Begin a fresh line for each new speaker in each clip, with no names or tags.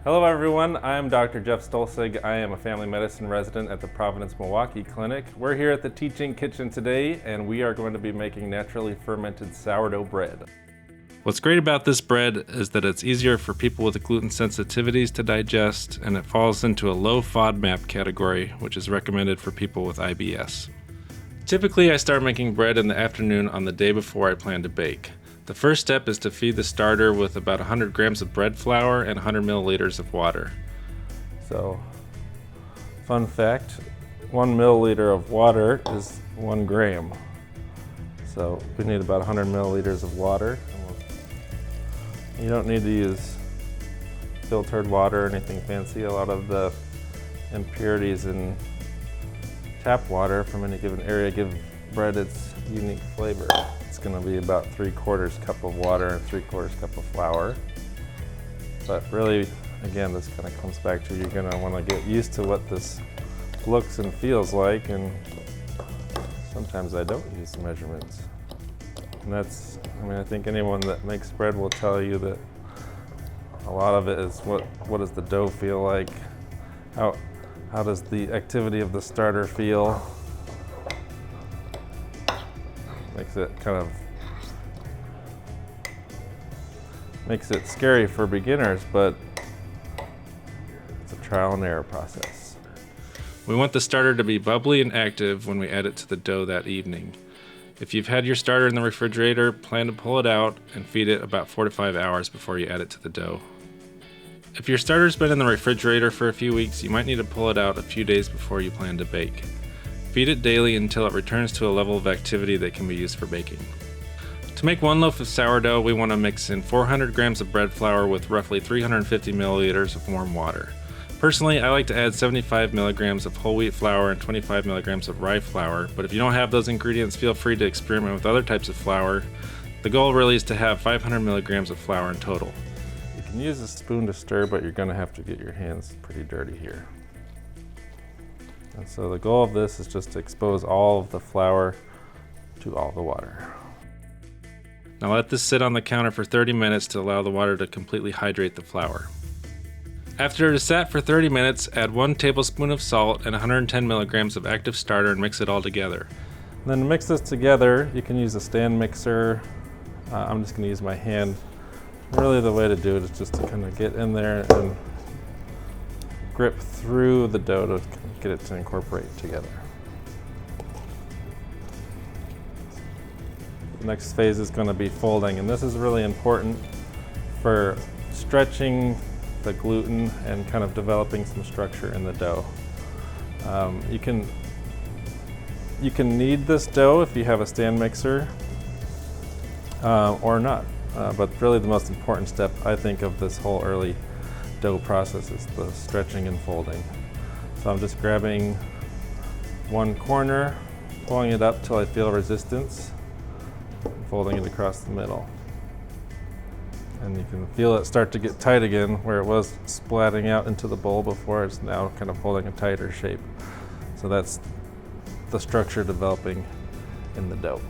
Hello everyone, I am Dr. Jeff Stolsig. I am a family medicine resident at the Providence, Milwaukee clinic. We're here at the teaching kitchen today and we are going to be making naturally fermented sourdough bread. What's great about this bread is that it's easier for people with gluten sensitivities to digest, and it falls into a low FODMAP category, which is recommended for people with IBS. Typically I start making bread in the afternoon on the day before I plan to bake. The first step is to feed the starter with about 100 grams of bread flour and 100 milliliters of water. So, fun fact, 1 milliliter of water is 1 gram. So we need about 100 milliliters of water. You don't need to use filtered water or anything fancy. A lot of the impurities in tap water from any given area give bread its unique flavor. It's going to be about 3/4 cup of water and 3/4 cup of flour. But really, again, this kind of comes back to you're going to want to get used to what this looks and feels like, and sometimes I don't use the measurements. And that's, I think anyone that makes bread will tell you that a lot of it is what does the dough feel like? How does the activity of the starter feel? Makes it scary for beginners, but it's a trial and error process. We want the starter to be bubbly and active when we add it to the dough that evening. If you've had your starter in the refrigerator, plan to pull it out and feed it about 4 to 5 hours before you add it to the dough. If your starter's been in the refrigerator for a few weeks, you might need to pull it out a few days before you plan to bake. Feed it daily until it returns to a level of activity that can be used for baking. To make 1 loaf of sourdough, we want to mix in 400 grams of bread flour with roughly 350 milliliters of warm water. Personally, I like to add 75 milligrams of whole wheat flour and 25 milligrams of rye flour, but if you don't have those ingredients, feel free to experiment with other types of flour. The goal really is to have 500 milligrams of flour in total. You can use a spoon to stir, but you're going to have to get your hands pretty dirty here. And so the goal of this is just to expose all of the flour to all the water. Now let this sit on the counter for 30 minutes to allow the water to completely hydrate the flour. After it is sat for 30 minutes, add 1 tablespoon of salt and 110 milligrams of active starter and mix it all together. And then to mix this together, you can use a stand mixer. I'm just going to use my hand. Really the way to do it is just to kind of get in there and grip through the dough to get it to incorporate together. The next phase is going to be folding, and this is really important for stretching the gluten and kind of developing some structure in the dough. You can knead this dough if you have a stand mixer or not, but really the most important step I think of this whole early dough process is the stretching and folding. So I'm just grabbing one corner, pulling it up till I feel resistance, and folding it across the middle. And you can feel it start to get tight again where it was splatting out into the bowl before. It's now kind of holding a tighter shape. So that's the structure developing in the dough.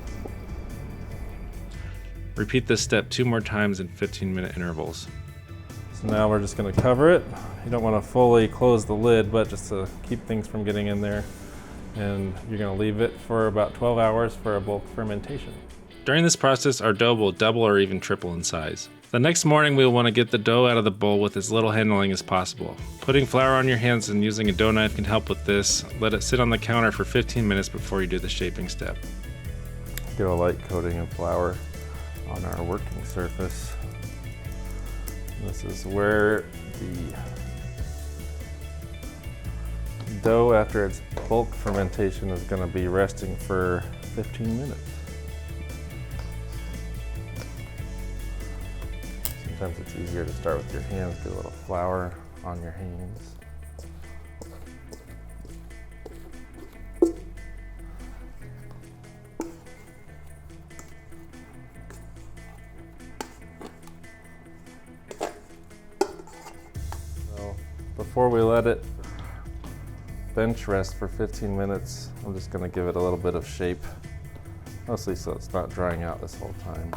Repeat this step 2 more times in 15-minute intervals. So now we're just going to cover it. You don't want to fully close the lid, but just to keep things from getting in there. And you're going to leave it for about 12 hours for a bulk fermentation. During this process, our dough will double or even triple in size. The next morning, we will want to get the dough out of the bowl with as little handling as possible. Putting flour on your hands and using a dough knife can help with this. Let it sit on the counter for 15 minutes before you do the shaping step. Get a light coating of flour on our working surface. This is where the dough, after its bulk fermentation, is going to be resting for 15 minutes. Sometimes it's easier to start with your hands, get a little flour on your hands. So before we let it bench rest for 15 minutes, I'm just going to give it a little bit of shape, mostly so it's not drying out this whole time.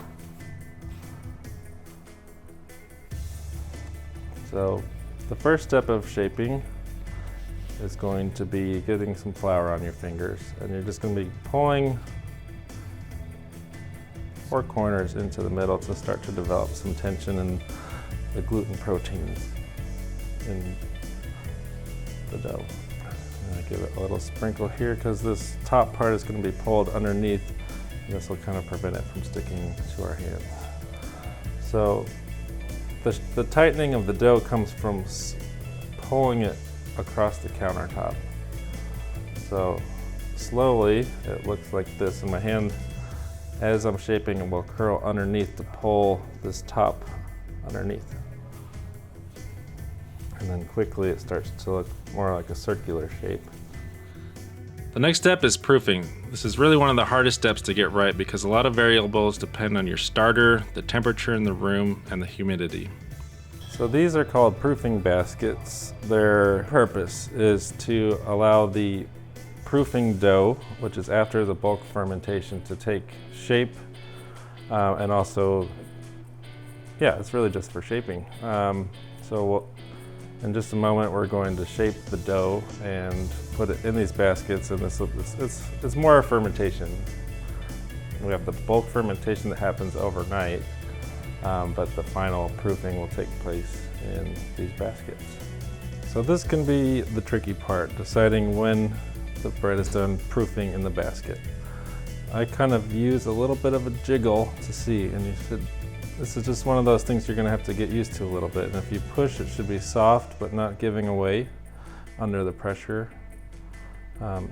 So The first step of shaping is going to be getting some flour on your fingers, and you're just going to be pulling 4 corners into the middle to start to develop some tension in the gluten proteins in the dough. And I give it a little sprinkle here because this top part is going to be pulled underneath, and this will kind of prevent it from sticking to our hands. So the tightening of the dough comes from pulling it across the countertop. So slowly, it looks like this, and my hand, as I'm shaping it, will curl underneath to pull this top underneath. And then quickly it starts to look more like a circular shape.
The next step is proofing. This is really one of the hardest steps to get right because a lot of variables depend on your starter, the temperature in the room, and the humidity.
So these are called proofing baskets. Their purpose is to allow the proofing dough, which is after the bulk fermentation, to take shape and also, it's really just for shaping. In just a moment, we're going to shape the dough and put it in these baskets, and it's more fermentation. We have the bulk fermentation that happens overnight, but the final proofing will take place in these baskets. So this can be the tricky part, deciding when the bread is done proofing in the basket. I kind of use a little bit of a jiggle to see, and this is just one of those things you're going to have to get used to a little bit. And if you push, it should be soft but not giving away under the pressure.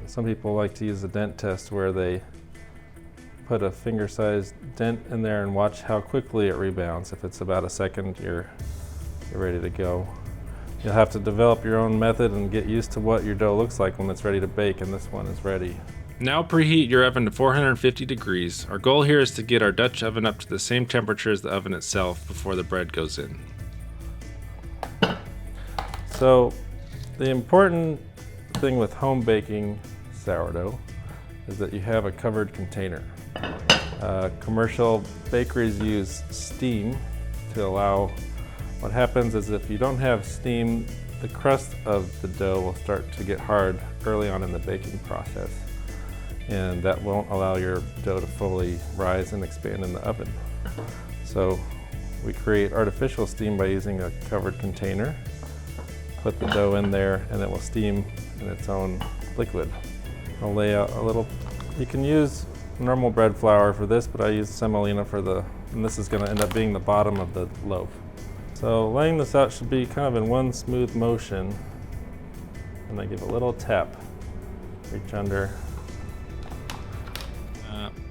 Some people like to use a dent test where they put a finger-sized dent in there and watch how quickly it rebounds. If it's about a second, you're ready to go. You'll have to develop your own method and get used to what your dough looks like when it's ready to bake, and this one is ready.
Now preheat your oven to 450 degrees. Our goal here is to get our Dutch oven up to the same temperature as the oven itself before the bread goes in.
So the important thing with home baking sourdough is that you have a covered container. Commercial bakeries use steam to allow. What happens is if you don't have steam, the crust of the dough will start to get hard early on in the baking process, and that won't allow your dough to fully rise and expand in the oven. So we create artificial steam by using a covered container, put the dough in there, and it will steam in its own liquid. I'll lay out a little, you can use normal bread flour for this, but I use semolina and this is going to end up being the bottom of the loaf. So laying this out should be kind of in one smooth motion, and I give a little tap, reach under.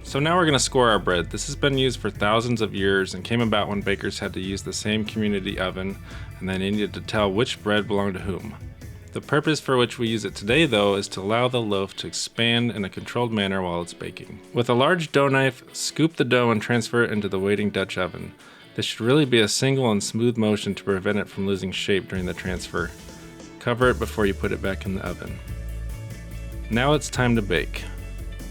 So now we're going to score our bread. This has been used for thousands of years and came about when bakers had to use the same community oven, and they needed to tell which bread belonged to whom. The purpose for which we use it today, though, is to allow the loaf to expand in a controlled manner while it's baking. With a large dough knife, scoop the dough and transfer it into the waiting Dutch oven. This should really be a single and smooth motion to prevent it from losing shape during the transfer. Cover it before you put it back in the oven. Now it's time to bake.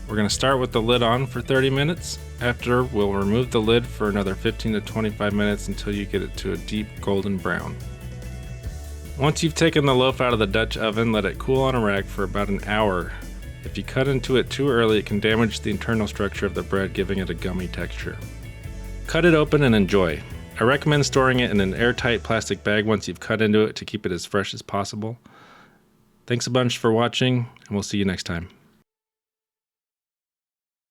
We're going to start with the lid on for 30 minutes. After, we'll remove the lid for another 15 to 25 minutes until you get it to a deep golden brown. Once you've taken the loaf out of the Dutch oven, let it cool on a rack for about an hour. If you cut into it too early, it can damage the internal structure of the bread, giving it a gummy texture. Cut it open and enjoy. I recommend storing it in an airtight plastic bag once you've cut into it to keep it as fresh as possible. Thanks a bunch for watching, and we'll see you next time.